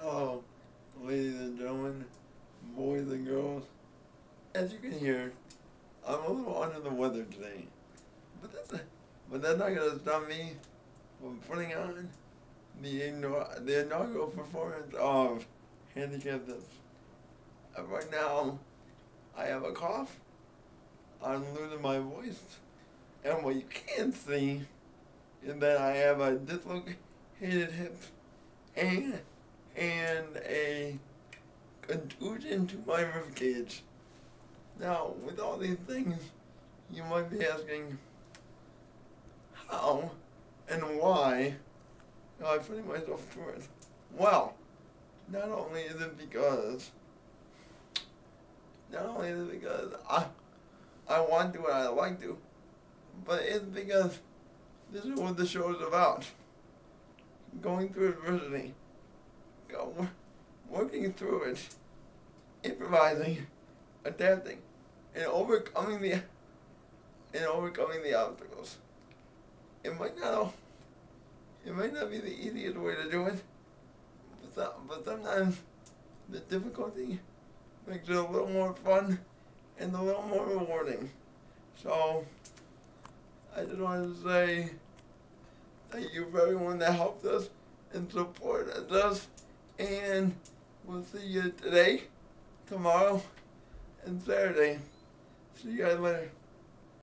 Hello, ladies and gentlemen, boys and girls. As you can hear, I'm a little under the weather today, but that's not gonna stop me from putting on the inaugural performance of Handicap This. Right now, I have a cough. I'm losing my voice, and what you can't see is that I have a dislocated hip and a contusion to my rib cage. Now, with all these things, you might be asking, how and why am I putting myself through it? Well, not only is it because I want to and I like to, but it's because this is what the show is about. Going through adversity, working through it, improvising, adapting, and overcoming the obstacles. It might not be the easiest way to do it, but sometimes the difficulty makes it a little more fun and a little more rewarding. So I just wanted to say thank you for everyone that helped us and supported us, and we'll see you today, tomorrow, and Saturday. See you guys later.